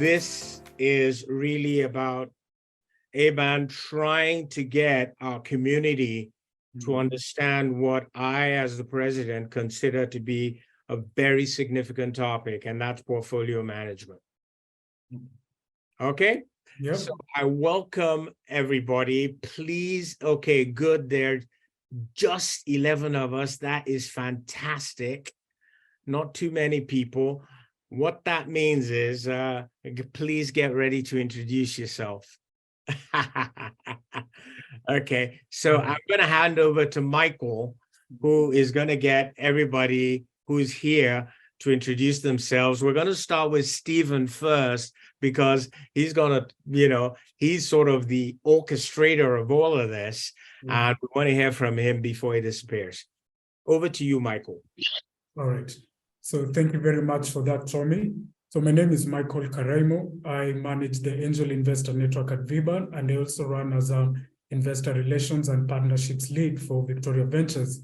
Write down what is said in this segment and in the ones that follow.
this is really about VBAN trying to get our community to understand what I, as the president, consider to be a very significant topic, and that's portfolio management. Okay? Yep. So I welcome everybody. Please, okay, good. There's just 11 of us. That is fantastic. Not too many people. What that means is, please get ready to introduce yourself. Okay, so I'm going to hand over to Michael, who is going to get everybody who's here to introduce themselves. We're going to start with Stephen first, because he's going to, he's sort of the orchestrator of all of this. And we want to hear from him before he disappears. Over to you, Michael. All right. So thank you very much for that, Tommy. So my name is Michael Karaimo. I manage the Angel Investor Network at VBAN, and I also run as an Investor Relations and Partnerships Lead for Victoria Ventures.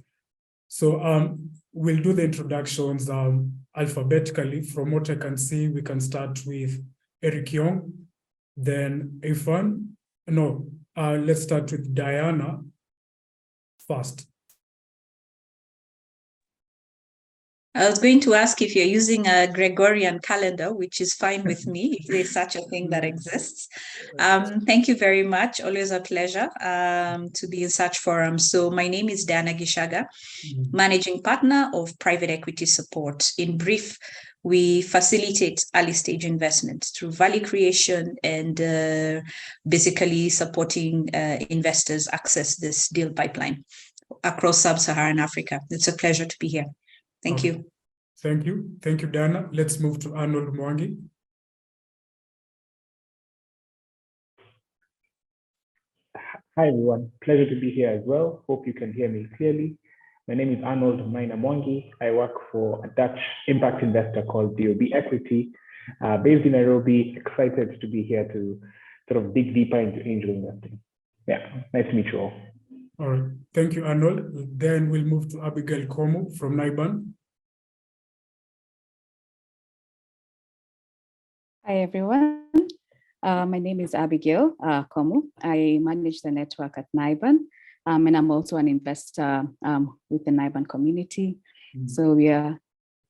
So we'll do the introductions alphabetically. From what I can see, we can start with Eric Young, then Ifan. No, let's start with Diana first. I was going to ask if you're using a Gregorian calendar, which is fine with me, if there's such a thing that exists. Thank you very much. Always a pleasure to be in such forums. So my name is Diana Gishaga, Managing Partner of Private Equity Support. In brief, we facilitate early stage investments through value creation and basically supporting investors access this deal pipeline across sub-Saharan Africa. It's a pleasure to be here. Thank you. Thank you. Thank you, Dana. Let's move to Arnold Mwangi. Hi, everyone. Pleasure to be here as well. Hope you can hear me clearly. My name is Arnold Mwangi. I work for a Dutch impact investor called DOB Equity, based in Nairobi. Excited to be here to sort of dig deeper into angel investing. Yeah, nice to meet you all. All right. Thank you, Arnold. Then we'll move to Abigail Komu from NIBAN. Hi, everyone. My name is Abigail Komu. I manage the network at NIBAN, and I'm also an investor with the NIBAN community. So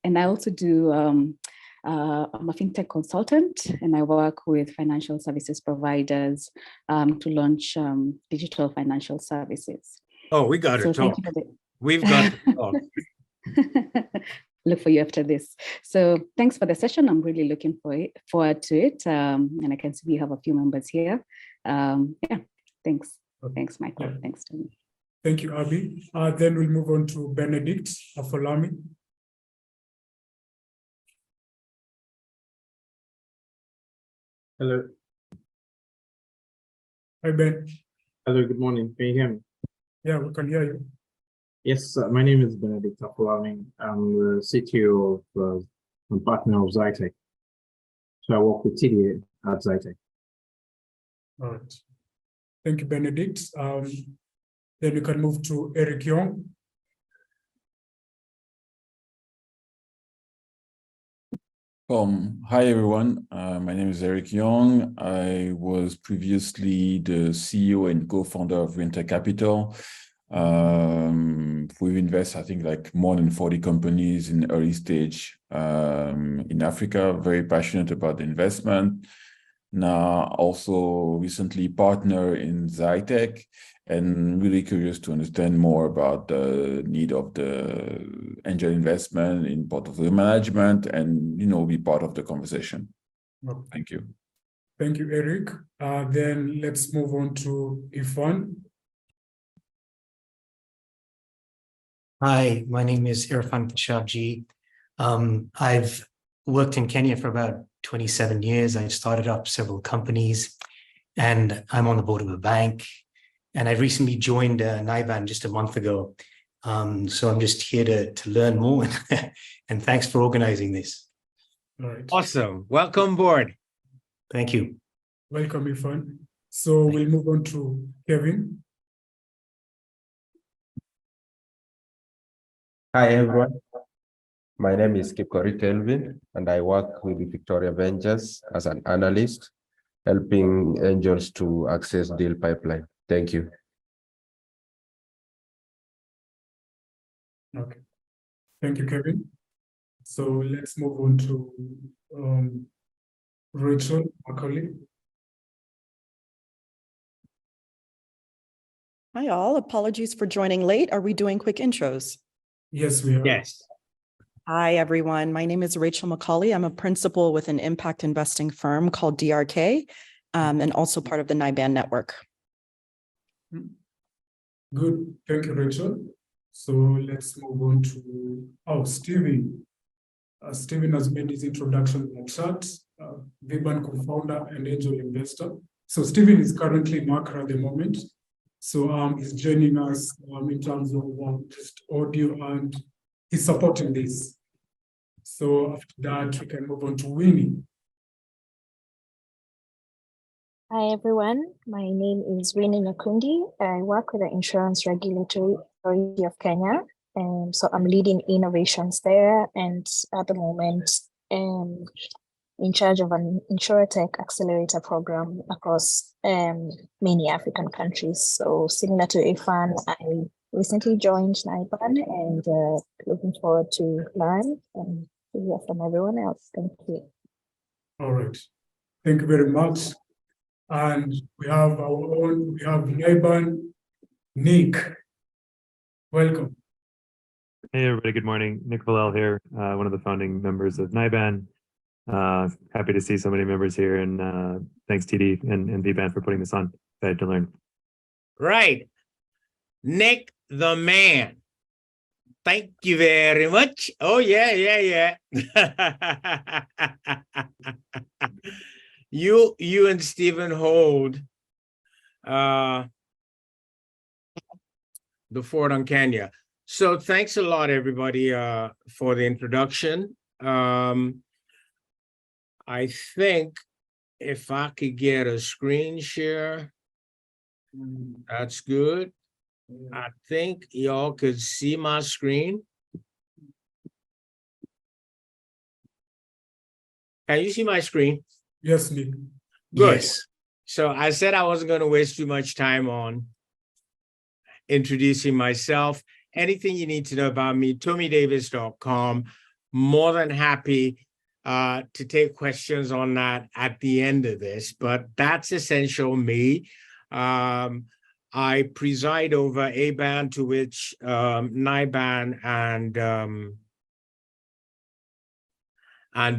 and I also do, I'm a fintech consultant, and I work with financial services providers to launch digital financial services. Oh, we got to talk. We've got to talk. Look for you after this. So thanks for the session. I'm really looking forward to it. And I can see we have a few members here. Yeah, thanks. Thanks, Michael. Yeah. Thanks, Tony. Thank you, Abby. Then we'll move on to Benedict Afolami. Hello. Hi, Ben. Hello, good morning. Can you hear me? Yeah, we can hear you. Yes, my name is Benedict Afolami. I'm the CTO of and partner of Zytec. So I work with TDA at Zytec. All right. Thank you, Benedict. Then we can move to Eric Young. Hi, everyone. My name is Eric Young. I was previously the CEO and co-founder of Winter Capital. We've invested, I think, like more than 40 companies in early stage in Africa. Very passionate about the investment. Now, also recently partner in Zytec, and really curious to understand more about the need of the angel investment in portfolio management and, be part of the conversation. Okay. Thank you. Thank you, Eric. Then let's move on to Ifan. Hi, my name is Irfan Khashoggi. I've worked in Kenya for about 27 years. I started up several companies, and I'm on the board of a bank. And I recently joined NIBAN just a month ago. So I'm just here to learn more. And thanks for organizing this. All right. Awesome. Welcome aboard. Thank you. Welcome, Ifan. So we'll move on to Kevin. Hi, everyone. My name is Kipkorit Elvin, and I work with Victoria Ventures as an analyst, helping angels to access deal pipeline. Thank you. Okay. Thank you, Kevin. So let's move on to Rachel, my colleague. Hi, all. Apologies for joining late. Are we doing quick intros? Yes, we are. Yes. Hi, everyone. My name is Rachel McCauley. I'm a principal with an impact investing firm called DRK, and also part of the NIBAN network. Good. Thank you, Rachel. So let's move on to Stephen. Stephen has made his introduction in the chat, VBAN co-founder and angel investor. So Stephen is currently in Accra at the moment. So he's joining us in terms of just audio, and he's supporting this. So after that, we can move on to Winnie. Hi, everyone. My name is Winnie Nakundi. I work with the Insurance Regulatory Authority of Kenya. So I'm leading innovations there, and at the moment, in charge of an InsurTech accelerator program across many African countries. So similar to Ifan, I recently joined NIBAN and looking forward to learn and to hear from everyone else. Thank you. All right. Thank you very much. And we have NIBAN, Nick. Welcome. Hey, everybody. Good morning. Nick Vallel here, one of the founding members of NIBAN. Happy to see so many members here, and thanks TD and VBAN for putting this on. Excited to learn. Right. Nick the man. Thank you very much. Oh, yeah. You and Stephen hold the fort on Kenya. So thanks a lot, everybody, for the introduction. I think if I could get a screen share, that's good. I think y'all could see my screen. Can you see my screen? Yes, Nick. Good. Yes. So I said I wasn't going to waste too much time on introducing myself. Anything you need to know about me, TomieDavis.com. More than happy to take questions on that at the end of this, but that's essential me. I preside over ABAN, to which NIBAN and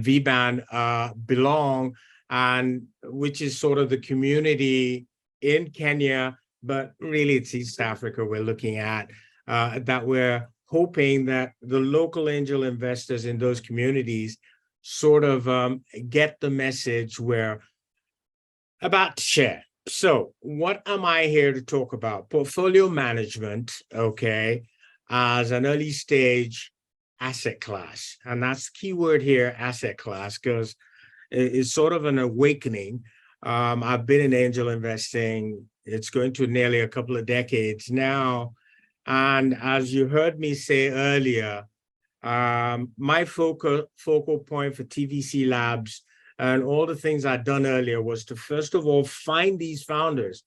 VBAN belong, and which is sort of the community in Kenya, but really it's East Africa we're looking at, that we're hoping that the local angel investors in those communities sort of get the message we're about to share. So what am I here to talk about? Portfolio management, okay, as an early stage asset class. And that's the key word here, asset class, because it's sort of an awakening. I've been in angel investing. It's going to nearly a couple of decades now. And as you heard me say earlier, my focal point for TVC Labs and all the things I'd done earlier was to, first of all, find these founders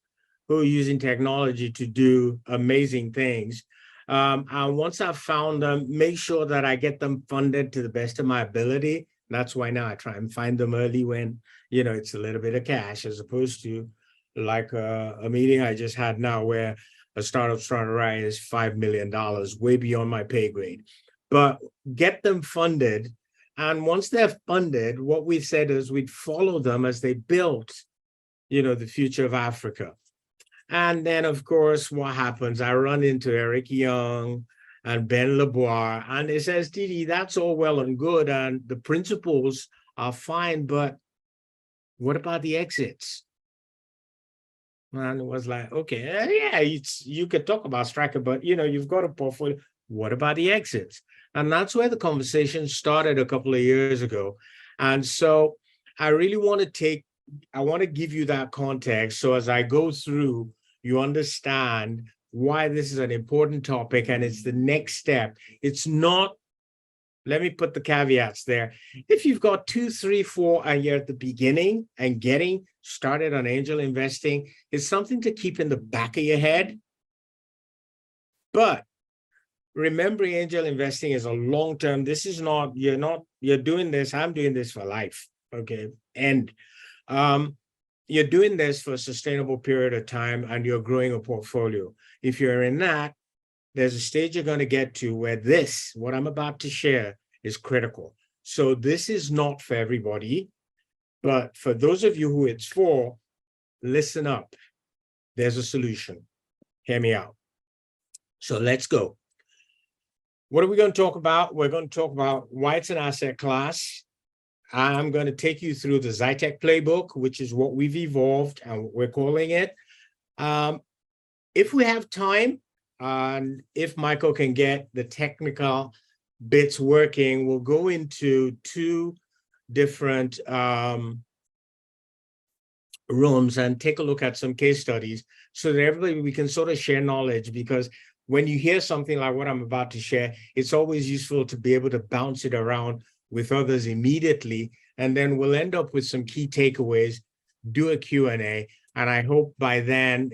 who are using technology to do amazing things. And once I've found them, make sure that I get them funded to the best of my ability. That's why now I try and find them early when, you know, it's a little bit of cash, as opposed to like a meeting I just had now where a startup's trying to raise $5 million, way beyond my pay grade. But get them funded. And once they're funded, what we said is we'd follow them as they built, you know, the future of Africa. And then, of course, what happens? I run into Eric Young and Ben Lebois, and it says, Didi, that's all well and good, and the principles are fine, but what about the exits? And it was like, okay, yeah, you could talk about Striker, but, you know, you've got a portfolio. What about the exits? And that's where the conversation started a couple of years ago. And so I really want to give you that context. So as I go through, you understand why this is an important topic and it's the next step. It's not let me put the caveats there. If you've got 2, 3, 4, and you're at the beginning and getting started on angel investing, it's something to keep in the back of your head. But remember, angel investing is a long-term. This is not, you're doing this. I'm doing this for life. Okay. And you're doing this for a sustainable period of time and you're growing a portfolio. If you're in that, there's a stage you're going to get to where this, what I'm about to share, is critical. So this is not for everybody, but for those of you who it's for, listen up. There's a solution. Hear me out. So let's go. What are we going to talk about? We're going to talk about why it's an asset class. I'm going to take you through the Zytec Playbook, which is what we've evolved and we're calling it. If we have time, and if Michael can get the technical bits working, we'll go into 2 different rooms and take a look at some case studies so that everybody, we can sort of share knowledge, because when you hear something like what I'm about to share, it's always useful to be able to bounce it around with others immediately. And then we'll end up with some key takeaways, do a Q&A. And I hope by then,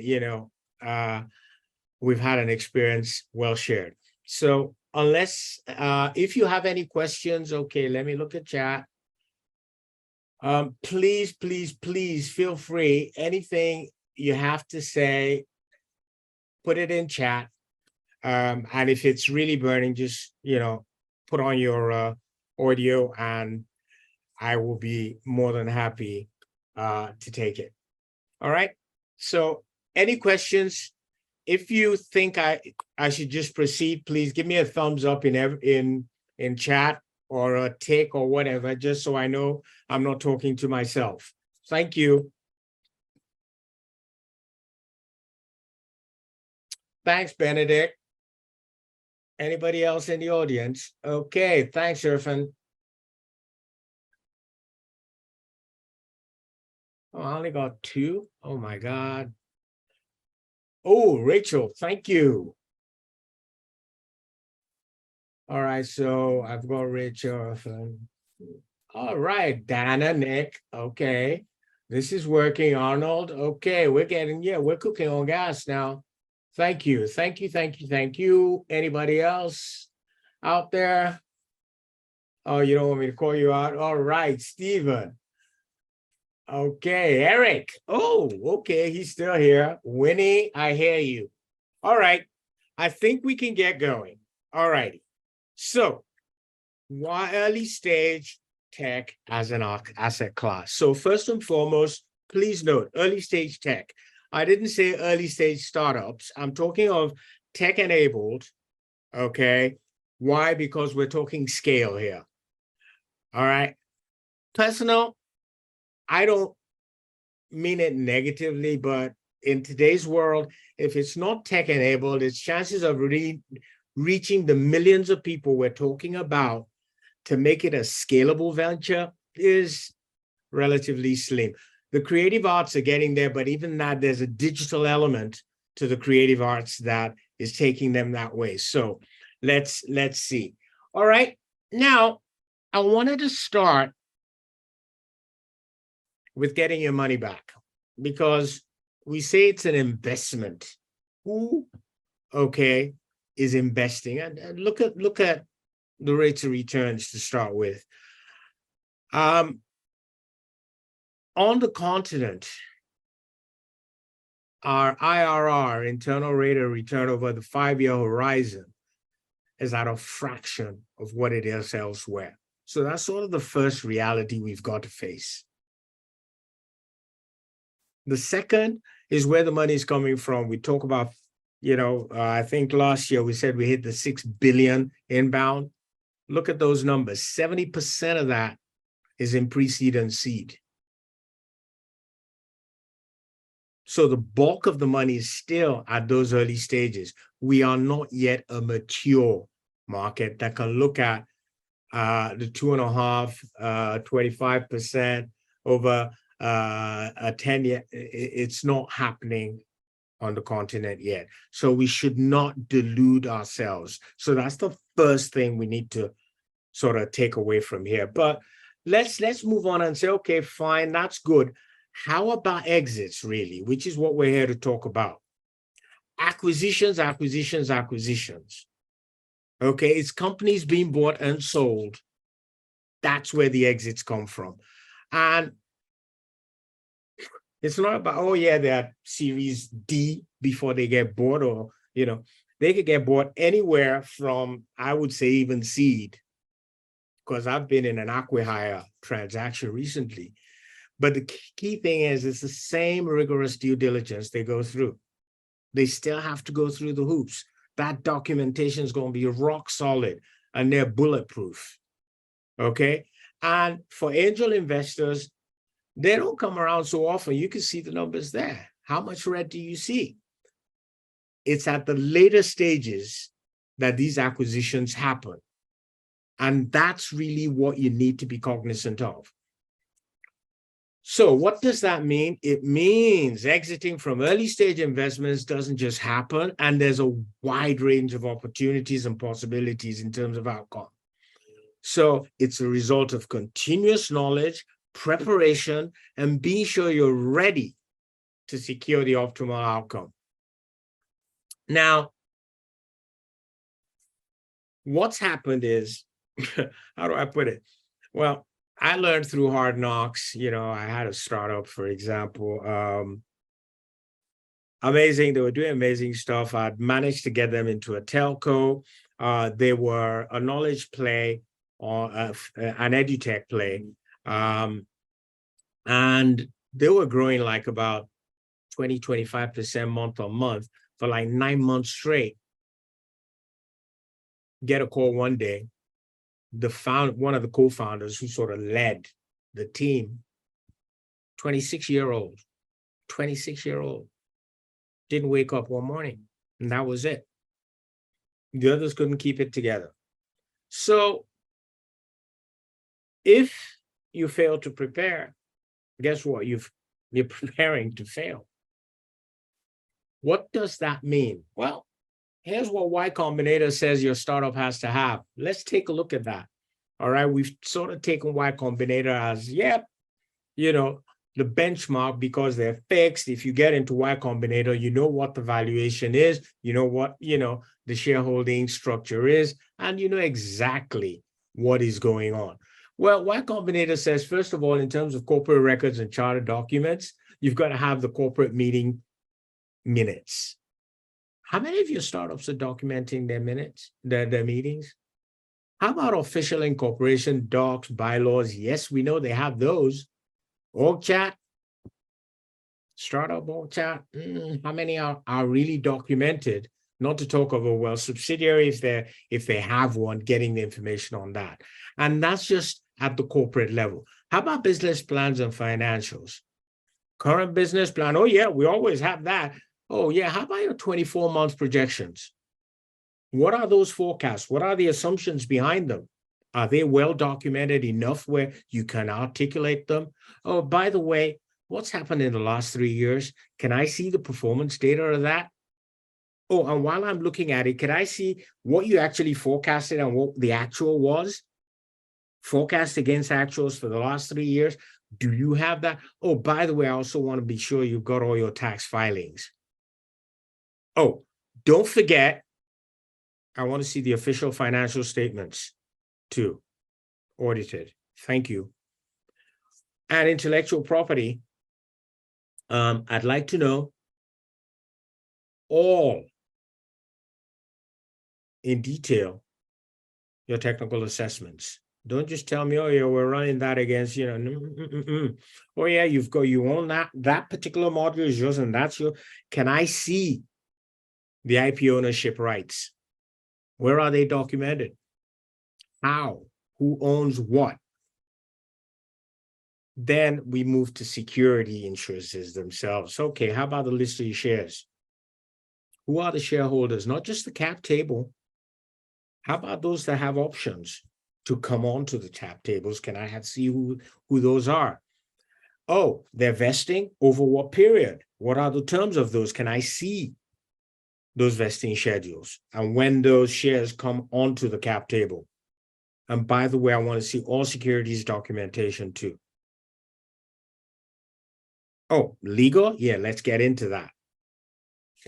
we've had an experience well shared. So unless, if you have any questions, okay, let me look at chat. Please, please, please feel free. Anything you have to say, put it in chat. And if it's really burning, just, put on your audio and I will be more than happy to take it. All right. So any questions? If you think I should just proceed, please give me a thumbs up in chat or a tick or whatever, just so I know I'm not talking to myself. Thank you. Thanks, Benedict. Anybody else in the audience? Okay, thanks, Irfan. Oh, I only got 2. Oh my God. Oh, Rachel, thank you. All right, so I've got Rachel. All right, Dana, Nick. Okay, this is working. Arnold. Okay, we're cooking on gas now. Thank you, thank you, thank you, thank you. Anybody else out there? Oh, you don't want me to call you out? All right, Stephen. Okay, Eric. Oh, okay, he's still here. Winnie, I hear you. All right, I think we can get going. All righty. So, why early stage tech as an asset class? So first and foremost, please note, early stage tech. I didn't say early stage startups. I'm talking of tech enabled, okay? Why? Because we're talking scale here. All right. Personal, I don't mean it negatively, but in today's world, if it's not tech enabled, its chances of reaching the millions of people we're talking about to make it a scalable venture is relatively slim. The creative arts are getting there, but even that, there's a digital element to the creative arts that is taking them that way. So let's see. All right. Now, I wanted to start with getting your money back, because we say it's an investment. Who, okay, is investing? And look at the rates of returns to start with. On the continent, our IRR, internal rate of return over the 5-year horizon, is at a fraction of what it is elsewhere. So that's sort of the first reality we've got to face. The second is where the money is coming from. We talk about, I think last year we said we hit the 6 billion inbound. Look at those numbers. 70% of that is in pre-seed and seed. So the bulk of the money is still at those early stages. We are not yet a mature market that can look at the 2.5, 25% over a 10-year. It's not happening on the continent yet. So we should not delude ourselves. So that's the first thing we need to sort of take away from here. But let's move on and say, okay, fine, that's good. How about exits, really, which is what we're here to talk about? Acquisitions, acquisitions, acquisitions. Okay, it's companies being bought and sold. That's where the exits come from. And it's not about, oh yeah, they're Series D before they get bought, or, they could get bought anywhere from, I would say, even seed, because I've been in an acqui-hire transaction recently. But the key thing is, it's the same rigorous due diligence they go through. They still have to go through the hoops. That documentation is going to be rock solid and they're bulletproof. Okay. And for angel investors, they don't come around so often. You can see the numbers there. How much red do you see? It's at the later stages that these acquisitions happen. And that's really what you need to be cognizant of. So what does that mean? It means exiting from early stage investments doesn't just happen, and there's a wide range of opportunities and possibilities in terms of outcome. So it's a result of continuous knowledge, preparation, and being sure you're ready to secure the optimal outcome. Now, what's happened is, how do I put it? Well, I learned through hard knocks. I had a startup, for example. Amazing. They were doing amazing stuff. I'd managed to get them into a telco. They were a knowledge play or an edutech play. And they were growing like about 20, 25% month on month for like 9 months straight. Get a call one day. One of the co-founders who sort of led the team, 26-year-old, didn't wake up one morning, and that was it. The others couldn't keep it together. So if you fail to prepare, guess what? You're preparing to fail. What does that mean? Well, here's what Y Combinator says your startup has to have. Let's take a look at that. All right, we've sort of taken Y Combinator as, the benchmark because they're fixed. If you get into Y Combinator, you know what the valuation is, you know what, the shareholding structure is, and you know exactly what is going on. Well, Y Combinator says, first of all, in terms of corporate records and charter documents, you've got to have the corporate meeting minutes. How many of your startups are documenting their minutes, their meetings? How about official incorporation docs, bylaws? Yes, we know they have those. Org chart, startup org chart. How many are really documented? Not to talk of subsidiary if they have one, getting the information on that. And that's just at the corporate level. How about business plans and financials? Current business plan. Oh yeah, we always have that. Oh yeah, how about your 24-month projections? What are those forecasts? What are the assumptions behind them? Are they well documented enough where you can articulate them? Oh, by the way, what's happened in the last 3 years? Can I see the performance data of that? Oh, and while I'm looking at it, can I see what you actually forecasted and what the actual was? Forecast against actuals for the last 3 years. Do you have that? Oh, by the way, I also want to be sure you've got all your tax filings. Oh, don't forget, I want to see the official financial statements too, audited. Thank you. And intellectual property, I'd like to know all in detail your technical assessments. Don't just tell me, oh yeah, we're running that against, oh yeah, you own that particular module is yours and that's your. Can I see the IP ownership rights? Where are they documented? How? Who owns what? Then we move to security insurances themselves. Okay, how about the list of your shares? Who are the shareholders? Not just the cap table. How about those that have options to come onto the cap tables? Can I see who those are? Oh, they're vesting over what period? What are the terms of those? Can I see those vesting schedules and when those shares come onto the cap table? And by the way, I want to see all securities documentation too. Oh, legal? Yeah, let's get into that.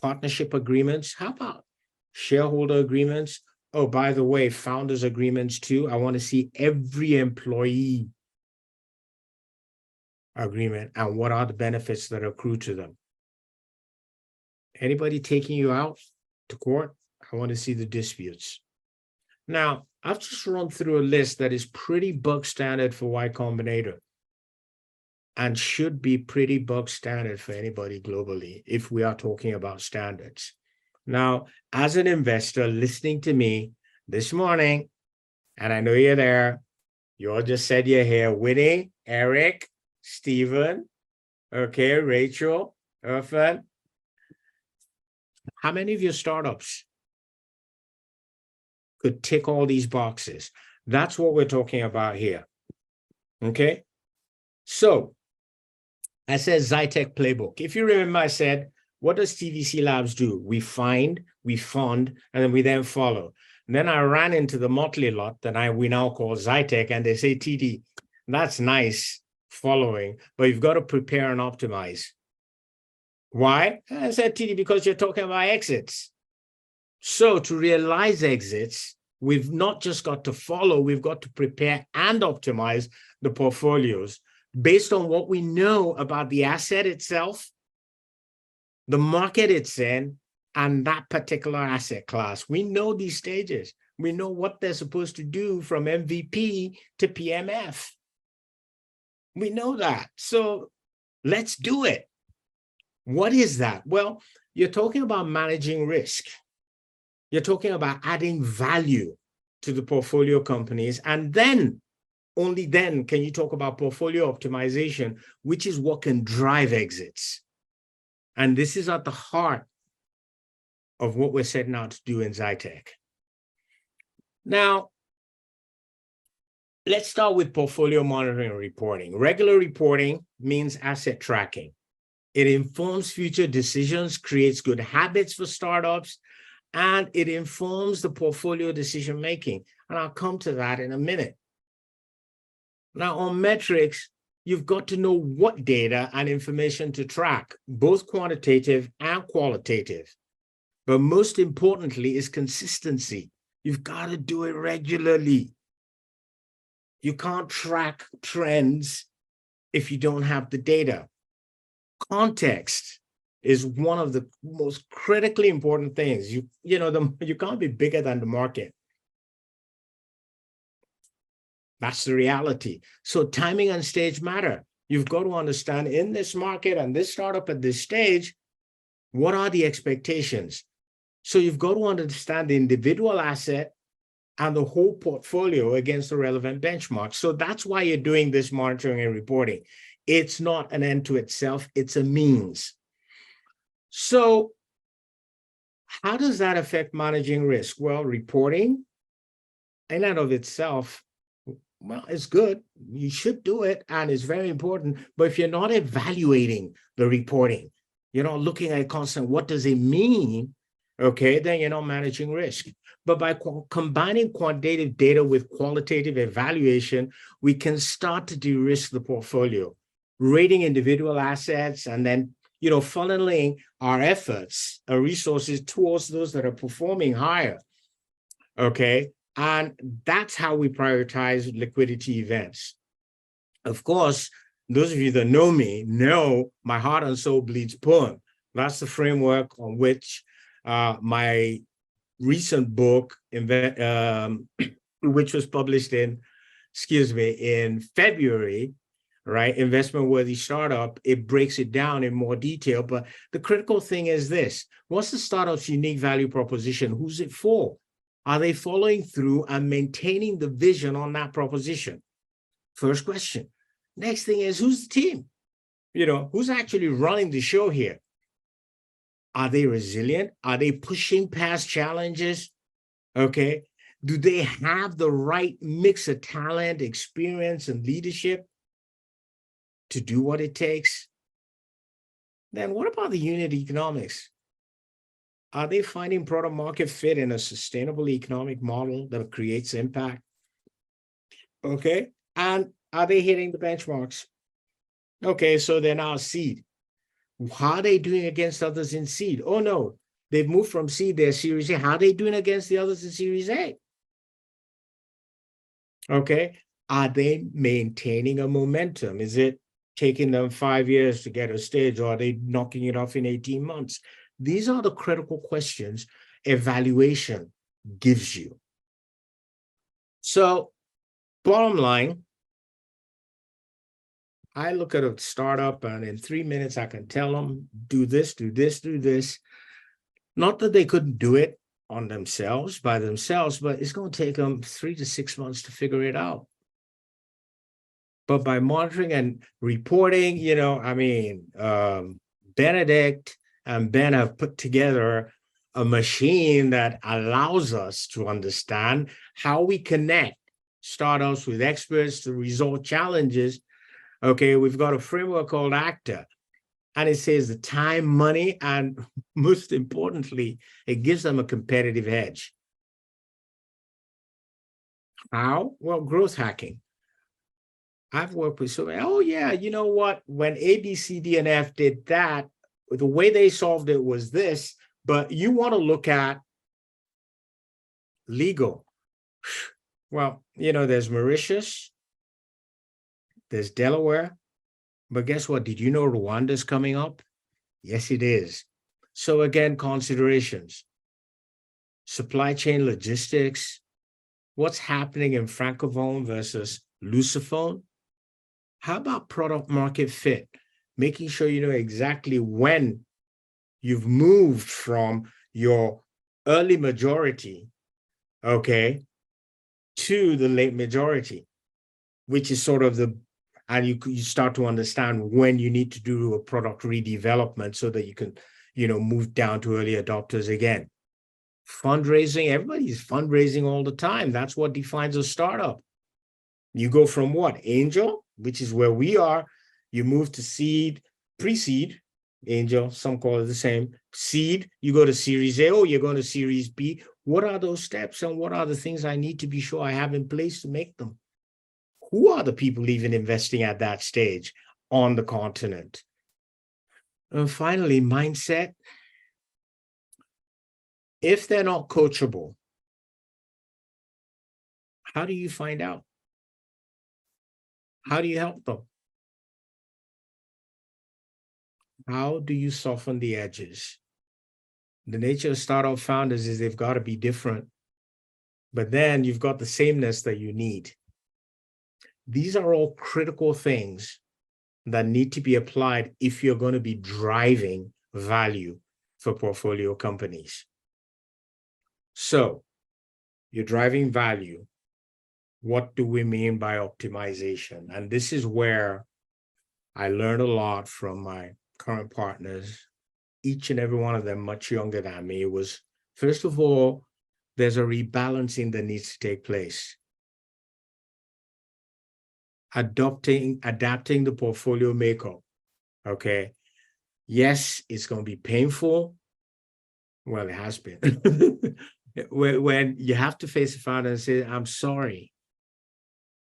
Partnership agreements. How about shareholder agreements? Oh, by the way, founders agreements too. I want to see every employee agreement and what are the benefits that accrue to them. Anybody taking you out to court? I want to see the disputes. Now, I've just run through a list that is pretty bog standard for Y Combinator and should be pretty bog standard for anybody globally if we are talking about standards. Now, as an investor listening to me this morning, and I know you're there, you all just said you're here, Winnie, Eric, Stephen, okay, Rachel, Irfan. How many of your startups could tick all these boxes? That's what we're talking about here, okay? So, I said Zytec Playbook. If you remember, I said, what does TVC Labs do? We find, we fund, and then we then follow. And then I ran into the motley lot that we now call Zytec, and they say, TD, that's nice following, but you've got to prepare and optimize. Why? I said, TD, because you're talking about exits. So to realize exits, we've not just got to follow, we've got to prepare and optimize the portfolios based on what we know about the asset itself, the market it's in, and that particular asset class. We know these stages. We know what they're supposed to do from MVP to PMF. We know that. So let's do it. What is that? Well, you're talking about managing risk. You're talking about adding value to the portfolio companies, and then only then can you talk about portfolio optimization, which is what can drive exits. And this is at the heart of what we're setting out to do in Zytec. Now, let's start with portfolio monitoring and reporting. Regular reporting means asset tracking. It informs future decisions, creates good habits for startups, and it informs the portfolio decision-making. And I'll come to that in a minute. Now, on metrics, you've got to know what data and information to track, both quantitative and qualitative. But most importantly is consistency. You've got to do it regularly. You can't track trends if you don't have the data. Context is one of the most critically important things. You can't be bigger than the market. That's the reality. So timing and stage matter. You've got to understand in this market and this startup at this stage, what are the expectations? So you've got to understand the individual asset and the whole portfolio against the relevant benchmarks. So that's why you're doing this monitoring and reporting. It's not an end to itself, it's a means. So how does that affect managing risk? Well, reporting in and of itself, well, it's good. You should do it, and it's very important. But if you're not evaluating the reporting, you're not looking at constant, what does it mean? Okay, then you're not managing risk. But by combining quantitative data with qualitative evaluation, we can start to de-risk the portfolio, rating individual assets, and then funneling our efforts, our resources towards those that are performing higher. Okay. And that's how we prioritize liquidity events. Of course, those of you that know me know my heart and soul bleeds poem. That's the framework on which my recent book, which was published in February, right? Investment Worthy Startup, it breaks it down in more detail. But the critical thing is this: what's the startup's unique value proposition? Who's it for? Are they following through and maintaining the vision on that proposition? First question. Next thing is, who's the team? Who's actually running the show here? Are they resilient? Are they pushing past challenges? Okay. Do they have the right mix of talent, experience, and leadership to do what it takes? Then what about the unit economics? Are they finding product market fit in a sustainable economic model that creates impact? Okay. And are they hitting the benchmarks? Okay, so they're now seed. How are they doing against others in seed? Oh no, they've moved from seed, they're Series A. How are they doing against the others in Series A? Okay, are they maintaining a momentum? Is it taking them 5 years to get a stage, or are they knocking it off in 18 months? These are the critical questions evaluation gives you. So, bottom line, I look at a startup and in 3 minutes, I can tell them, do this, do this, do this. Not that they couldn't do it on themselves, by themselves, but it's going to take them 3 to 6 months to figure it out. But by monitoring and reporting, Benedict and Ben have put together a machine that allows us to understand how we connect startups with experts to resolve challenges. Okay, we've got a framework called ACTA, and it says the time, money, and most importantly, it gives them a competitive edge. How? Well, growth hacking. I've worked with so many. Oh, yeah, you know what? When A, B, C, D, and F did that, the way they solved it was this, but you want to look at legal. Well, there's Mauritius, there's Delaware, but guess what? Did you know Rwanda's coming up? Yes, it is. So again, considerations. Supply chain logistics, what's happening in Francophone versus Lusophone? How about product market fit? Making sure you know exactly when you've moved from your early majority, okay, to the late majority, which is sort of and you start to understand when you need to do a product redevelopment so that you can, move down to early adopters again. Fundraising, everybody's fundraising all the time. That's what defines a startup. You go from what? Angel, which is where we are. You move to seed, pre-seed, angel, some call it the same. Seed, you go to Series A, or you're going to Series B. What are those steps and what are the things I need to be sure I have in place to make them? Who are the people even investing at that stage on the continent? And finally, mindset. If they're not coachable, how do you find out? How do you help them? How do you soften the edges? The nature of startup founders is they've got to be different, but then you've got the sameness that you need. These are all critical things that need to be applied if you're going to be driving value for portfolio companies. So you're driving value. What do we mean by optimization? And this is where I learned a lot from my current partners, each and every one of them much younger than me. It was, first of all, there's a rebalancing that needs to take place. Adapting the portfolio makeup, okay? Yes, it's going to be painful. Well, it has been. When you have to face the founder and say, I'm sorry,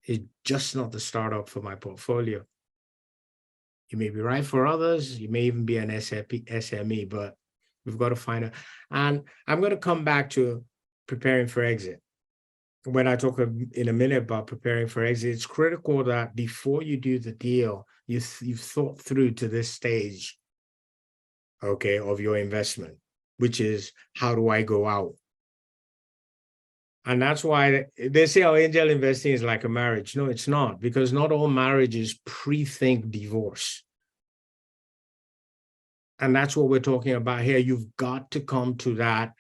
it's just not the startup for my portfolio. You may be right for others. You may even be an SME, but we've got to find out. And I'm going to come back to preparing for exit. When I talk in a minute about preparing for exit, it's critical that before you do the deal, you've thought through to this stage, okay, of your investment, which is, how do I go out? And that's why they say, angel investing is like a marriage. No, it's not, because not all marriages pre-think divorce. And that's what we're talking about here. You've got to come to that.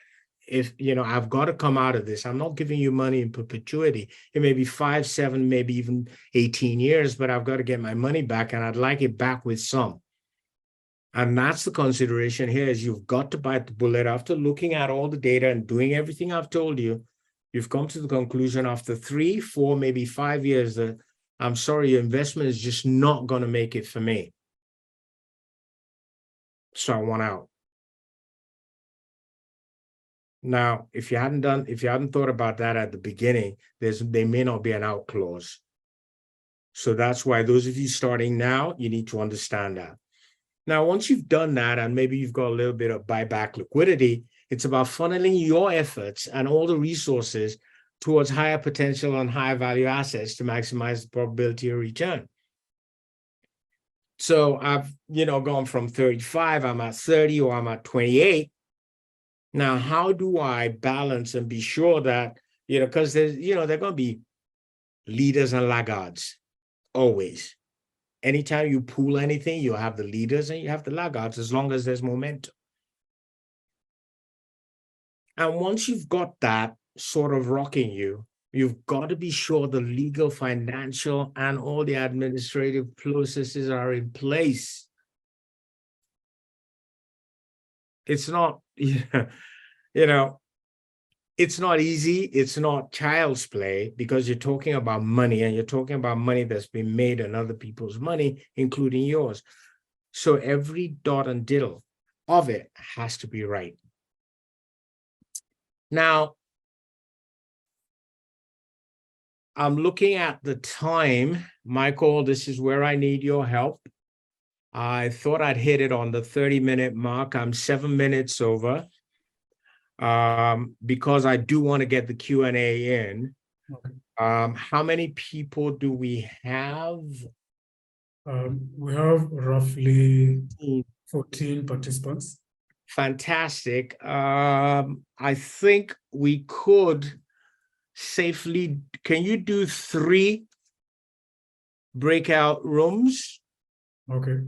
If, I've got to come out of this. I'm not giving you money in perpetuity. It may be 5, 7, maybe even 18 years, but I've got to get my money back, and I'd like it back with some. And that's the consideration here, is you've got to bite the bullet. After looking at all the data and doing everything I've told you, you've come to the conclusion after 3, 4, maybe 5 years that, I'm sorry, your investment is just not going to make it for me. So I want out. Now, if you hadn't thought about that at the beginning, there may not be an out clause. So that's why those of you starting now, you need to understand that. Now, once you've done that, and maybe you've got a little bit of buyback liquidity, it's about funneling your efforts and all the resources towards higher potential and higher value assets to maximize the probability of return. So I've, gone from 35, I'm at 30, or I'm at 28. Now, how do I balance and be sure that, because there's, there are going to be leaders and laggards, always. Anytime you pool anything, you have the leaders and you have the laggards, as long as there's momentum. And once you've got that sort of rocking you, you've got to be sure the legal, financial, and all the administrative processes are in place. It's not, it's not easy. It's not child's play, because you're talking about money, and you're talking about money that's been made on other people's money, including yours. So every dot and tittle of it has to be right. Now, I'm looking at the time. Michael, this is where I need your help. I thought I'd hit it on the 30-minute mark. I'm 7 minutes over, because I do want to get the Q&A in. Okay. How many people do we have? We have roughly 14 participants. Fantastic. I think we could safely, can you do 3 breakout rooms? Okay.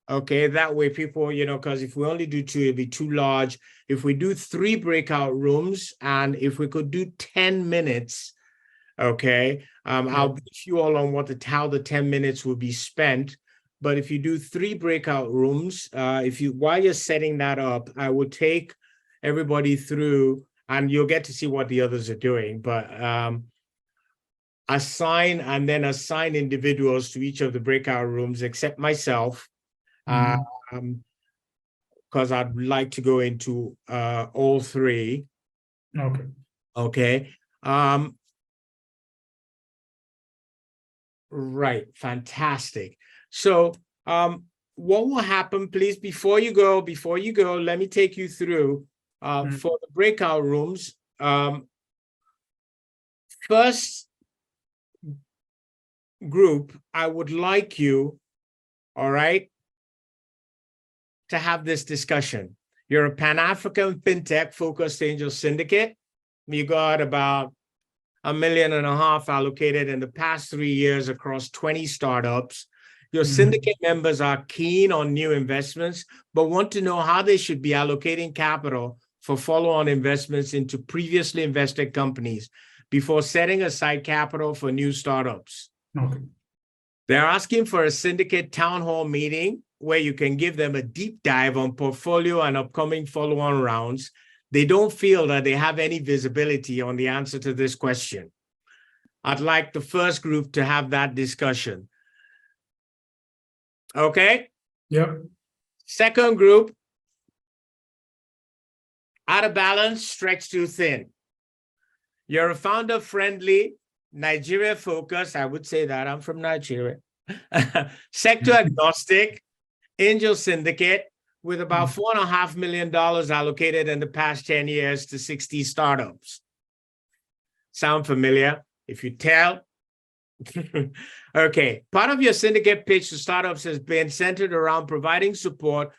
Okay, that way people, because if we only do 2, it'd be too large. If we do 3 breakout rooms, and if we could do 10 minutes, okay, I'll brief you all on how the 10 minutes will be spent. But if you do 3 breakout rooms, while you're setting that up, I will take everybody through, and you'll get to see what the others are doing. But assign individuals to each of the breakout rooms, except myself. Because I'd like to go into all 3. Okay. Okay. Right. Fantastic. So what will happen, please, before you go, let me take you through for the breakout rooms. First group, I would like you, all right, to have this discussion. You're a Pan-African fintech focused angel syndicate. You got about $1.5 million allocated in the past 3 years across 20 startups. Your syndicate members are keen on new investments, but want to know how they should be allocating capital for follow-on investments into previously invested companies before setting aside capital for new startups. Okay. They're asking for a syndicate town hall meeting where you can give them a deep dive on portfolio and upcoming follow-on rounds. They don't feel that they have any visibility on the answer to this question. I'd like the first group to have that discussion. Okay? Yep. Second group, out of balance, stretched too thin. You're a founder-friendly, Nigeria-focused, I would say that, I'm from Nigeria, sector agnostic, angel syndicate, with about $4.5 million allocated in the past 10 years to 60 startups. Sound familiar? If you tell. Okay, part of your syndicate pitch to startups has been centered around providing support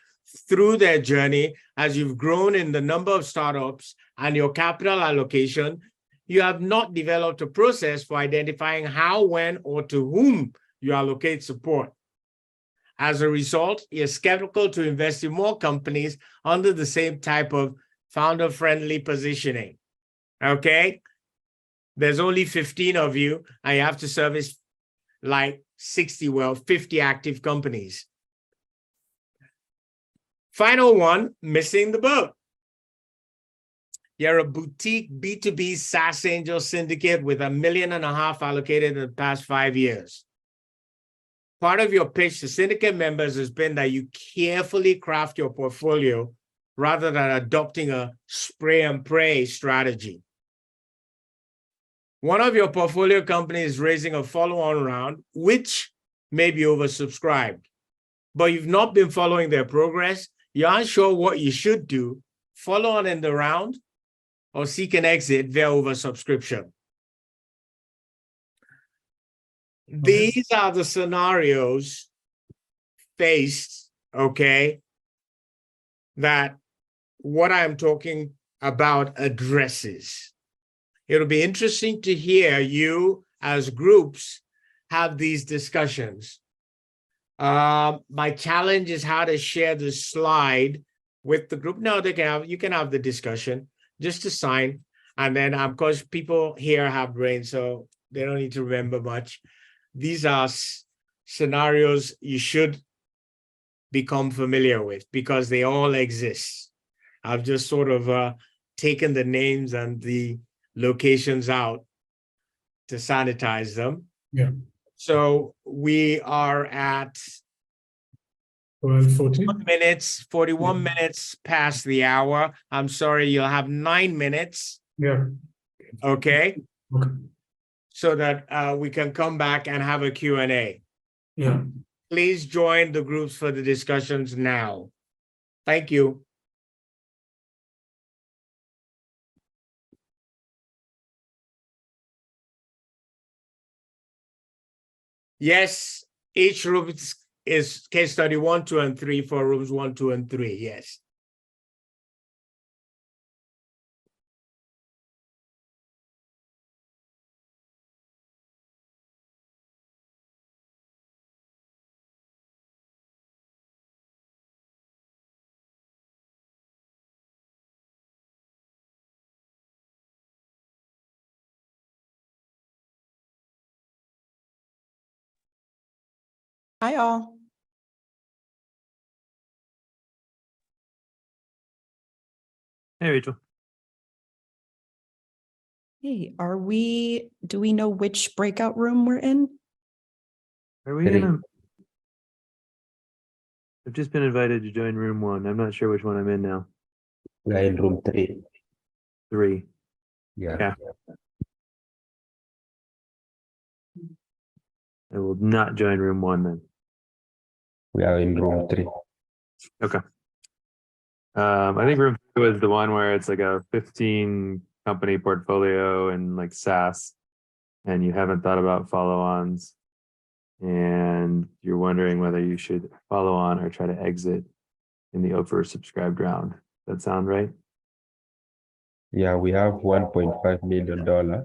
through their journey as you've grown in the number of startups and your capital allocation. You have not developed a process for identifying how, when, or to whom you allocate support. As a result, you're skeptical to invest in more companies under the same type of founder-friendly positioning. Okay? There's only 15 of you, and you have to service like 50 active companies. Final one, missing the boat. You're a boutique B2B SaaS angel syndicate with $1.5 million allocated in the past 5 years. Part of your pitch to syndicate members has been that you carefully craft your portfolio rather than adopting a spray and pray strategy. One of your portfolio companies is raising a follow-on round, which may be oversubscribed, but you've not been following their progress. You aren't sure what you should do, follow on in the round, or seek an exit via oversubscription. These are the scenarios faced, okay, that what I'm talking about addresses. It'll be interesting to hear you as groups have these discussions. My challenge is how to share the slide with the group. No, you can have the discussion, just to sign. And then, of course, people here have brains, so they don't need to remember much. These are scenarios you should become familiar with because they all exist. I've just sort of taken the names and the locations out to sanitize them. Yeah. So we are at 41 minutes past the hour. I'm sorry, you'll have 9 minutes. Yeah. Okay. Okay. So that we can come back and have a Q&A. Yeah. Please join the groups for the discussions now. Thank you. Yes, each room is case study 1, 2, and 3 for rooms 1, 2, and 3. Yes. Hi, all. Hey, Rachel. Hey, do we know which breakout room we're in? Are we in a... I've just been invited to join room 1. I'm not sure which one I'm in now. We are in room 3. 3. Yeah. I will not join room 1 then. We are in room 3. Okay. I think room 2 was the one where it's like a 15 company portfolio and like SaaS, and you haven't thought about follow-ons, and you're wondering whether you should follow on or try to exit in the oversubscribed round. Does that sound right? Yeah, we have $1.5 million,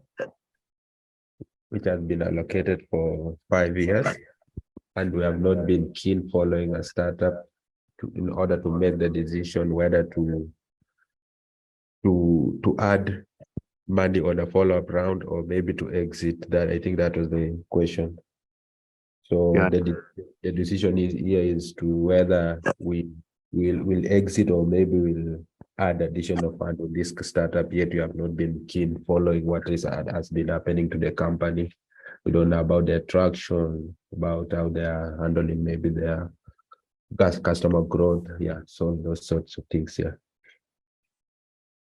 which has been allocated for 5 years. And we have not been keen following a startup in order to make the decision whether to add money on a follow-up round or maybe to exit. That I think that was the question. So the decision is to whether we will exit or maybe we'll add additional fund on this startup. Yet we have not been keen following what has been happening to the company. We don't know about their traction, about how they are handling maybe their customer growth. Yeah, so those sorts of things. Yeah.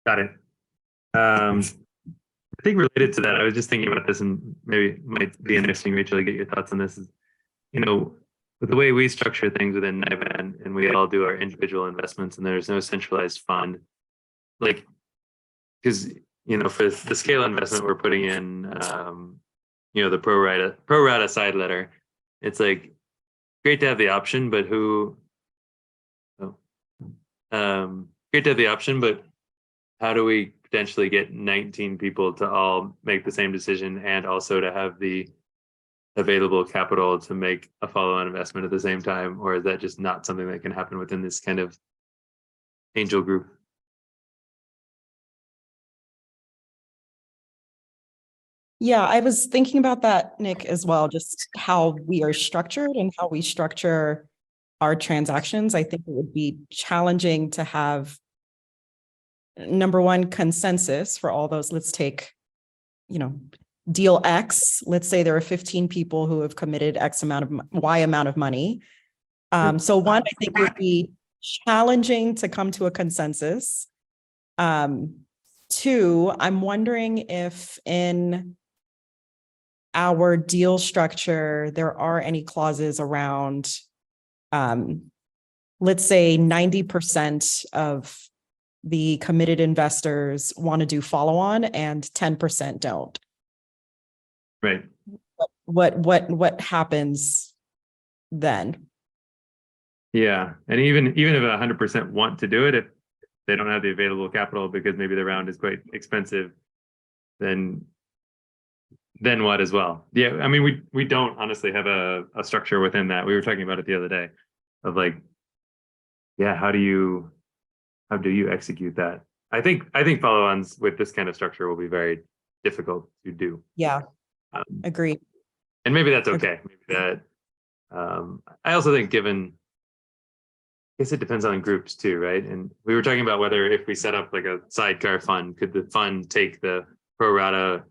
Got it. I think related to that, I was just thinking about this, and maybe it might be interesting, Rachel, to get your thoughts on this. Is, with the way we structure things within NIBAN, and we all do our individual investments, and there's no centralized fund, like, because for the scale investment we're putting in, the pro rata side letter, it's like great to have the option, but great to have the option, but how do we potentially get 19 people to all make the same decision and also to have the available capital to make a follow-on investment at the same time? Or is that just not something that can happen within this kind of angel group? Yeah, I was thinking about that, Nick, as well, just how we are structured and how we structure our transactions. I think it would be challenging to have, number one, consensus for all those. Let's take, deal X. Let's say there are 15 people who have committed Y amount of money. So one, I think would be challenging to come to a consensus. Two, I'm wondering if in our deal structure, there are any clauses around, let's say 90% of the committed investors want to do follow-on and 10% don't. Right. What happens then? Yeah, and even if 100% want to do it, if they don't have the available capital because maybe the round is quite expensive, then what as well? Yeah, I mean, we don't honestly have a structure within that. We were talking about it the other day of like, yeah, how do you execute that? I think follow-ons with this kind of structure will be very difficult to do. Yeah, agreed. And maybe that's okay. Maybe that. I also think given, I guess it depends on groups too, right? And we were talking about whether if we set up like a sidecar fund, could the fund take the pro rata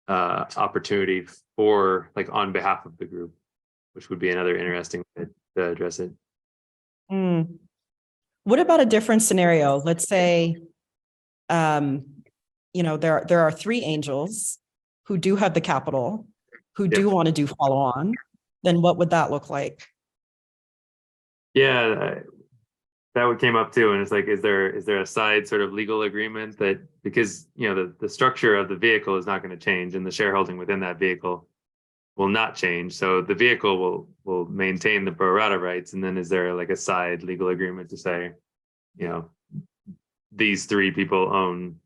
opportunity for like on behalf of the group, which would be another interesting way to address it. What about a different scenario? Let's say, you know, there are 3 angels who do have the capital, who do want to do follow on. Then what would that look like? Yeah, that would came up too, and it's like, is there a side sort of legal agreement that, because you know the structure of the vehicle is not going to change, and the shareholding within that vehicle will not change, so the vehicle will maintain the pro rata rights, and then is there like a side legal agreement to say, you know, these 3 people own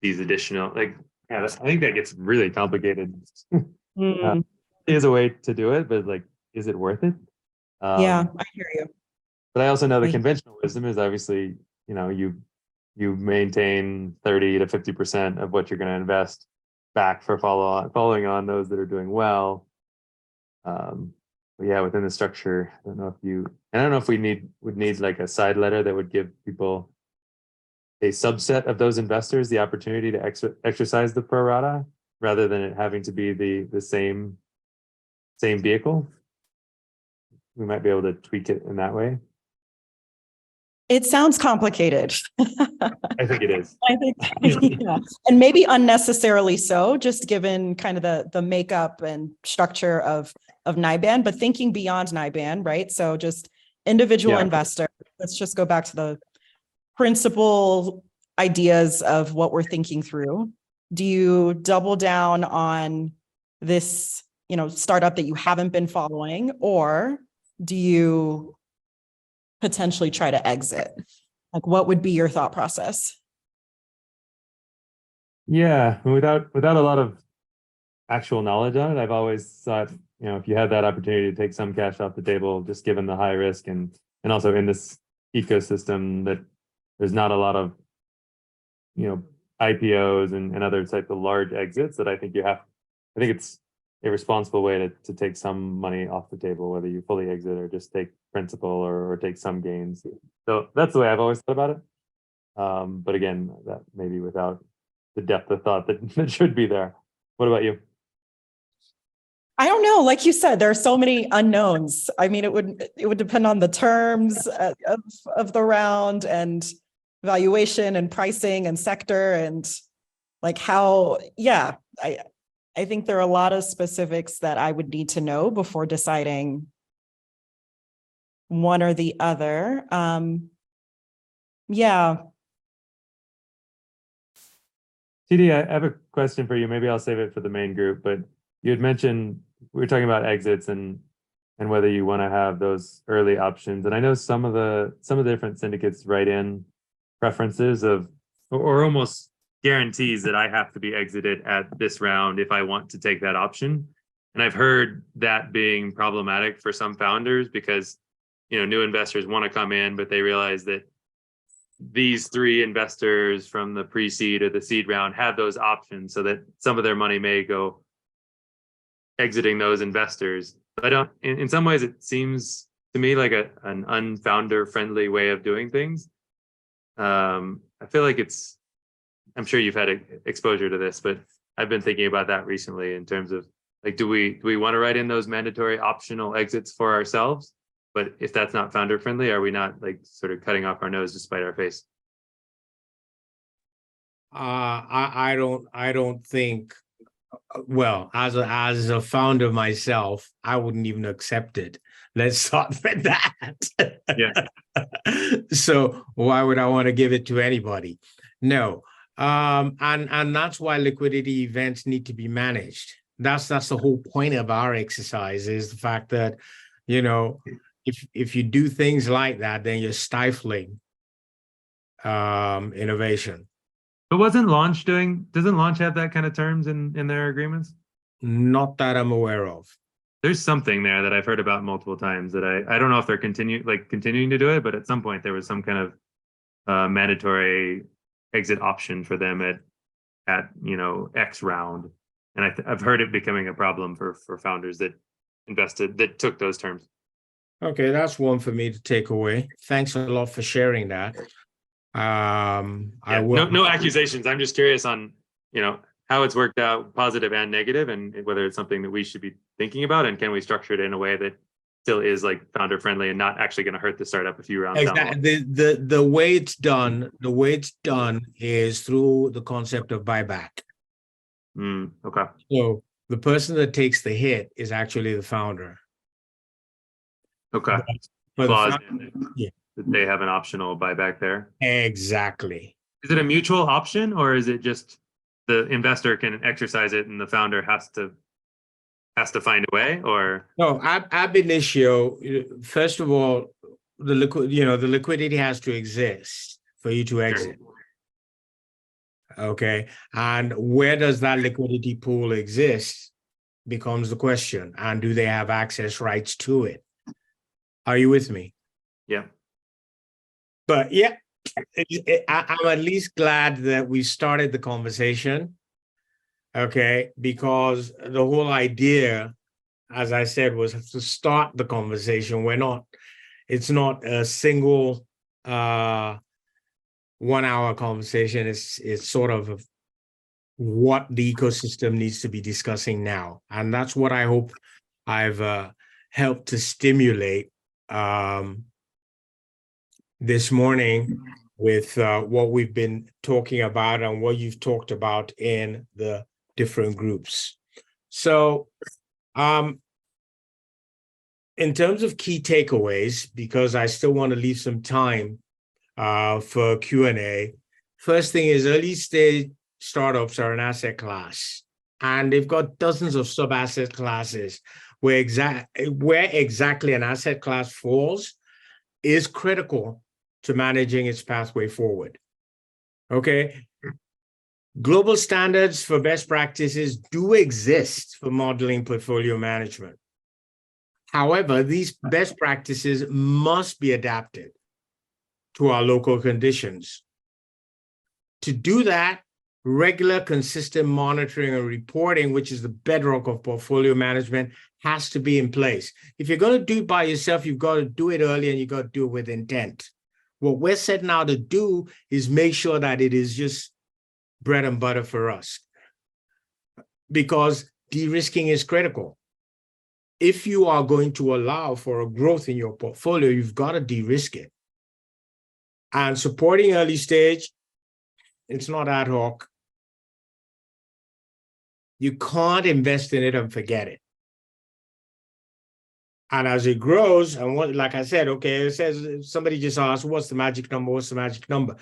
these additional, like, yeah, I think that gets really complicated. Is a way to do it, but like, is it worth it? Yeah, I hear you. But I also know the conventional wisdom is obviously, you know, you maintain 30 to 50% of what you're going to invest back for following on those that are doing well. But yeah, within the structure, I don't know if we would need like a side letter that would give people, a subset of those investors, the opportunity to exercise the pro rata rather than it having to be the same vehicle. We might be able to tweak it in that way. It sounds complicated. I think it is. I think, yeah. And maybe unnecessarily so, just given kind of the makeup and structure of NIBAN, but thinking beyond NIBAN, right? So just individual investor, let's just go back to the principal ideas of what we're thinking through. Do you double down on this, you know, startup that you haven't been following, or do you potentially try to exit? Like, what would be your thought process? Yeah, without a lot of actual knowledge on it, I've always thought, you know, if you had that opportunity to take some cash off the table, just given the high risk and also in this ecosystem that there's not a lot of, you know, IPOs and other type of large exits, that I think it's a responsible way to take some money off the table, whether you fully exit or just take principal or take some gains. So that's the way I've always thought about it. But again, that maybe without the depth of thought that should be there. What about you? I don't know. Like you said, there are so many unknowns. I mean, it would depend on the terms of the round and valuation and pricing and sector and like how, yeah, I think there are a lot of specifics that I would need to know before deciding one or the other. Yeah. TD, I have a question for you. Maybe I'll save it for the main group, but you had mentioned, we were talking about exits and whether you want to have those early options. And I know some of the different syndicates write in preferences of, or almost guarantees that I have to be exited at this round if I want to take that option. And I've heard that being problematic for some founders because, you know, new investors want to come in, but they realize that these 3 investors from the pre-seed or the seed round have those options, so that some of their money may go exiting those investors. But in some ways, it seems to me like an unfounder friendly way of doing things. I feel like I'm sure you've had exposure to this, but I've been thinking about that recently in terms of like, do we want to write in those mandatory optional exits for ourselves, But if that's not founder friendly, are we not like sort of cutting off our nose to spite our face? I don't think, well, as a founder myself, I wouldn't even accept it. Let's start with that. Yeah. So why would I want to give it to anybody? No. And that's why liquidity events need to be managed. That's the whole point of our exercise, is the fact that, you know, if you do things like that, then you're stifling innovation. But doesn't Launch have that kind of terms in their agreements? Not that I'm aware of. There's something there that I've heard about multiple times that I don't know if they're continuing to do it, but at some point there was some kind of mandatory exit option for them at you know, X round. And I've heard it becoming a problem for founders that took those terms. Okay, that's one for me to take away. Thanks a lot for sharing that. I will. No accusations. I'm just curious on, you know, how it's worked out, positive and negative, and whether it's something that we should be thinking about, and can we structure it in a way that still is like founder friendly and not actually going to hurt the startup a few rounds down the line. Exactly. The way it's done is through the concept of buyback. Okay. So the person that takes the hit is actually the founder. Okay. But Clause yeah. that they have an optional buyback there. Exactly. Is it a mutual option, or is it just the investor can exercise it and the founder has to find a way? Or no, ab initio, first of all, the liquidity has to exist for you to exit. Okay, and where does that liquidity pool exist becomes the question. And do they have access rights to it? Are you with me? Yeah. But yeah, I'm at least glad that we started the conversation. Okay, because the whole idea, as I said, was to start the conversation. It's not a single 1 hour conversation. It's sort of what the ecosystem needs to be discussing now. And that's what I hope I've helped to stimulate this morning with what we've been talking about and what you've talked about in the different groups. So in terms of key takeaways, because I still want to leave some time for Q&A, first thing is early stage startups are an asset class, and they've got dozens of sub-asset classes where exactly an asset class falls is critical to managing its pathway forward. Okay. Global standards for best practices do exist for modeling portfolio management. However, these best practices must be adapted to our local conditions. To do that, regular, consistent monitoring and reporting, which is the bedrock of portfolio management, has to be in place. If you're going to do it by yourself, you've got to do it early and you've got to do it with intent. What we're setting out to do is make sure that it is just bread and butter for us, because de-risking is critical. If you are going to allow for a growth in your portfolio, you've got to de-risk it. And supporting early stage, it's not ad hoc. You can't invest in it and forget it. And as it grows, and what, like I said, okay, it says, somebody just asked, what's the magic number? What's the magic number?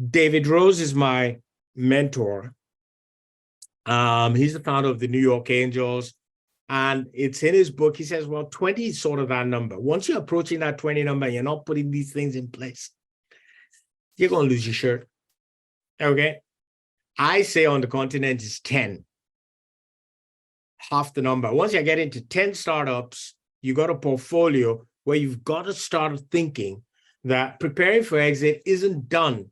David Rose is my mentor. He's the founder of the New York Angels. And it's in his book. He says, well, 20 is sort of that number. Once you're approaching that 20 number, and you're not putting these things in place, you're going to lose your shirt. Okay. I say on the continent is 10. Half the number. Once you get into 10 startups, you got a portfolio where you've got to start thinking that preparing for exit isn't done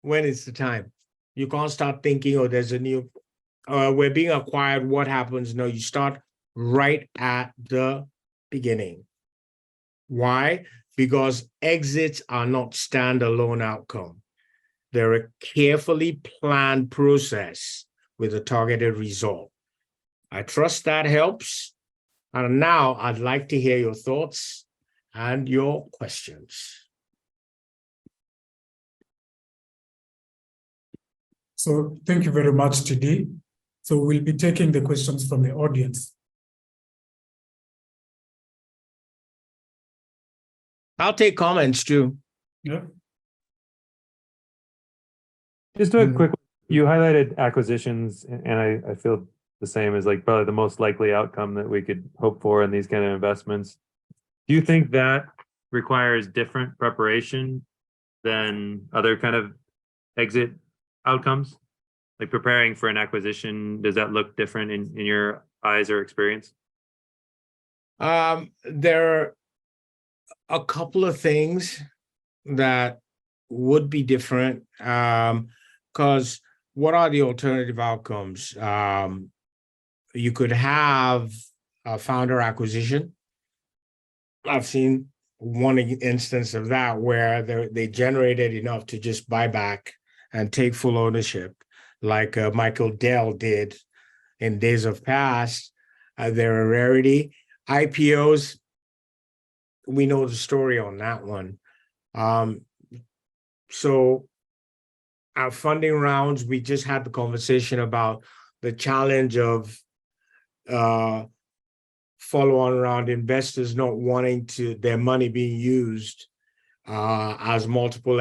when it's the time. You can't start thinking, oh, there's a new, we're being acquired, what happens? No, you start right at the beginning. Why? Because exits are not standalone outcome. They're a carefully planned process with a targeted result. I trust that helps. And now I'd like to hear your thoughts and your questions. So thank you very much, TD. So we'll be taking the questions from the audience. I'll take comments too. Yeah. Just a quick, you highlighted acquisitions, and I feel the same as like probably the most likely outcome that we could hope for in these kind of investments. Do you think that requires different preparation than other kind of exit outcomes? Like preparing for an acquisition, does that look different in your eyes or experience? There are a couple of things that would be different, because what are the alternative outcomes? You could have a founder acquisition. I've seen one instance of that where they generated enough to just buy back and take full ownership, like Michael Dell did in days of past. They're a rarity. IPOs, we know the story on that one. So our funding rounds, we just had the conversation about the challenge of follow-on round investors not wanting their money being used as multiple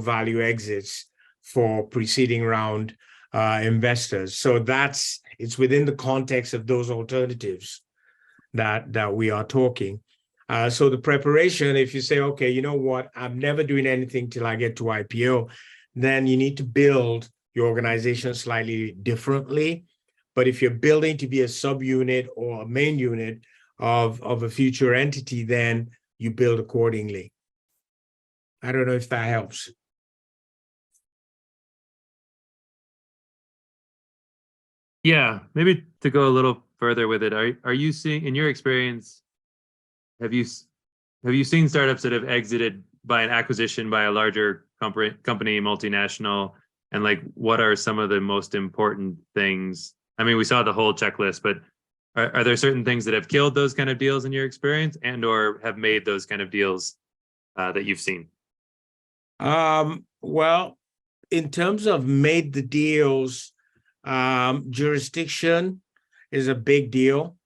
value exits for preceding round investors. So it's within the context of those alternatives that we are talking. So the preparation, if you say, okay, you know what, I'm never doing anything till I get to IPO, then you need to build your organization slightly differently. But if you're building to be a subunit or a main unit of a future entity, then you build accordingly. I don't know if that helps. Yeah, maybe to go a little further with it, are you seeing, in your experience, have you seen startups that have exited by an acquisition by a larger company, multinational, and like what are some of the most important things? I mean, we saw the whole checklist, but are there certain things that have killed those kind of deals in your experience and or have made those kind of deals that you've seen? Well, in terms of made the deals, jurisdiction is a big deal.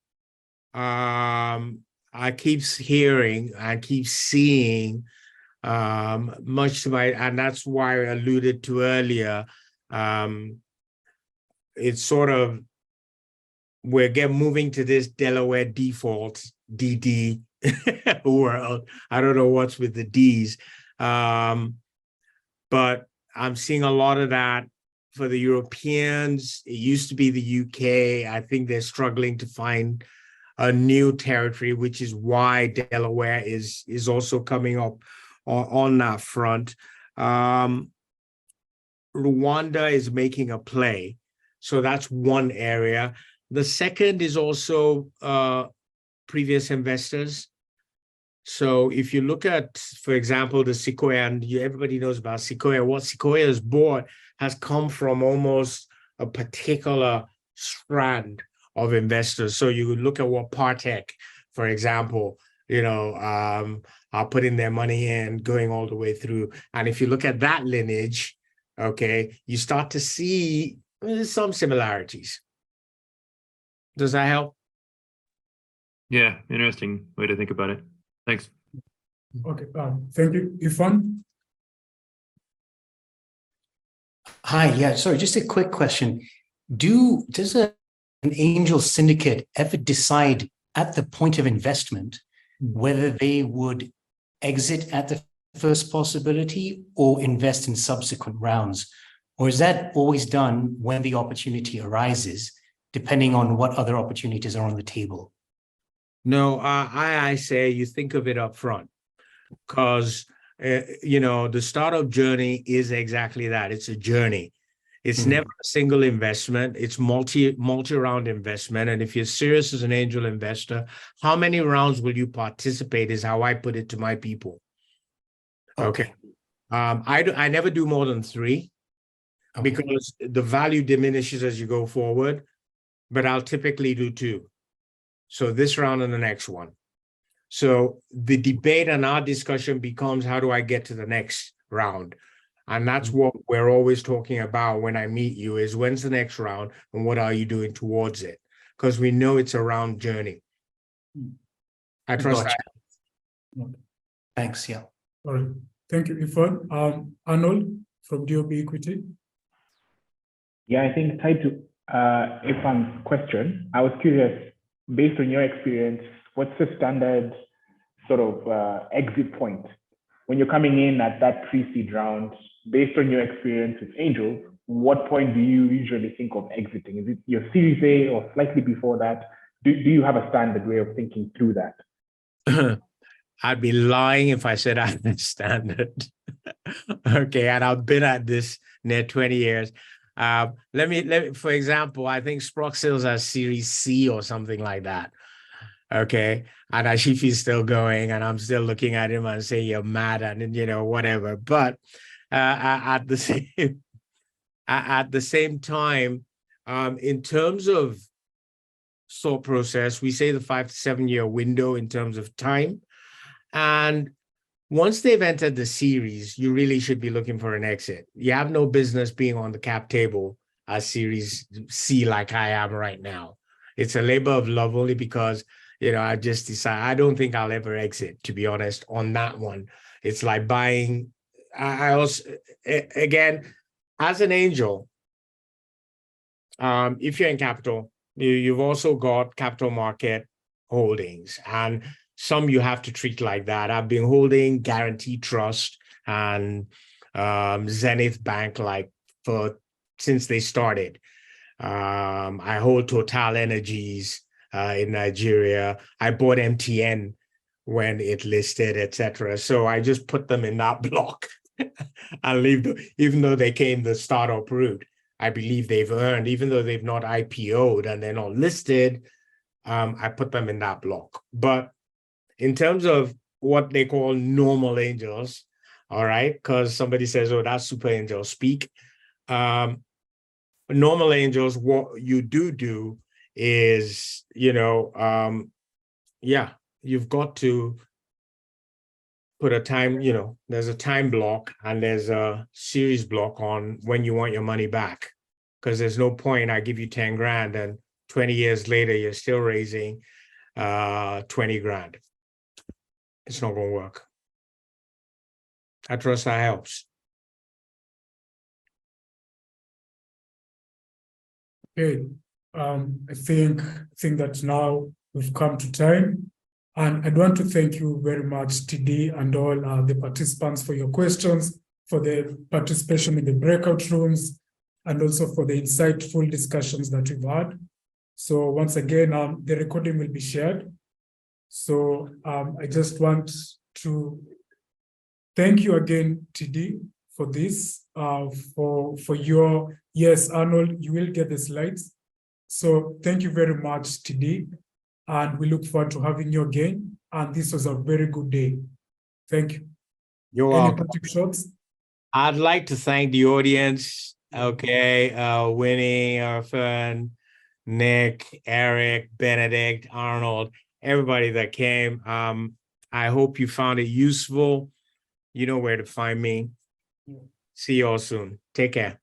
I keep hearing, I keep seeing, much to my, and that's why I alluded to earlier. It's sort of, we're moving to this Delaware default DD world. I don't know what's with the Ds, but I'm seeing a lot of that for the Europeans. It used to be the UK. I think they're struggling to find a new territory, which is why Delaware is also coming up on that front. Rwanda is making a play. So that's one area. The second is also previous investors. So if you look at, for example, the Sequoia, and everybody knows about Sequoia, what Sequoia has bought has come from almost a particular strand of investors. So you look at what Partech, for example, are putting their money in, going all the way through. And if you look at that lineage, okay, you start to see some similarities. Does that help? Yeah, interesting way to think about it. Thanks. Okay, thank you. Ifan? Hi, yeah, sorry, just a quick question. Does an angel syndicate ever decide at the point of investment whether they would exit at the first possibility or invest in subsequent rounds? Or is that always done when the opportunity arises, depending on what other opportunities are on the table? No, I say you think of it up front, because the startup journey is exactly that. It's a journey. It's never a single investment. It's multi-round investment. And if you're serious as an angel investor, how many rounds will you participate is how I put it to my people. Okay. I never do more than 3 because the value diminishes as you go forward, but I'll typically do 2. So this round and the next one. So the debate and our discussion becomes, how do I get to the next round? And that's what we're always talking about when I meet you, is when's the next round and what are you doing towards it? Because we know it's a round journey. I trust Gotcha. that. Thanks. Yeah. All right. Thank you, Ifan. Arnold from DOB Equity. Yeah, I think tied to Ifan's question, I was curious, based on your experience, what's the standard sort of exit point when you're coming in at that pre-seed round? Based on your experience with angels, what point do you usually think of exiting? Is it your Series A or slightly before that? Do you have a standard way of thinking through that? I'd be lying if I said I had a standard. Okay, and I've been at this near 20 years. Let me, for example, I think Sprock Sales has Series C or something like that. Okay, and Ashifi's still going, and I'm still looking at him and saying you're mad and whatever. But at the same time, in terms of thought process, we say the 5 to 7 year window in terms of time. And once they've entered the series, you really should be looking for an exit. You have no business being on the cap table as Series C like I am right now. It's a labor of love only because, I just decided I don't think I'll ever exit, to be honest, on that one. It's like buying. I also, again, as an angel, if you're in capital, you've also got capital market holdings, and some you have to treat like that. I've been holding Guaranteed Trust and Zenith Bank since they started. I hold Total Energies in Nigeria. I bought MTN when it listed, etc. So I just put them in that block and leave them, even though they came the startup route. I believe they've earned, even though they've not IPO'd and they're not listed, I put them in that block. But in terms of what they call normal angels, all right, because somebody says, oh, that's super angel speak. Normal angels, what you do is, you've got to put a time, there's a time block and there's a series block on when you want your money back. Because there's no point, I give you 10 grand and 20 years later, you're still raising 20 grand. It's not going to work. I trust that helps. Okay, I think that now we've come to time, and I'd want to thank you very much, TD, and all the participants for your questions, for the participation in the breakout rooms, and also for the insightful discussions that we've had. So once again, the recording will be shared. So I just want to thank you again, TD, for this, for your, yes, Arnold, you will get the slides. So thank you very much, TD, and we look forward to having you again. And this was a very good day. Thank you. You're Any welcome. parting shots? I'd like to thank the audience. Okay, Winnie, our friend, Nick, Eric, Benedict, Arnold, everybody that came. I hope you found it useful. You know where to find me. See you all soon. Take care.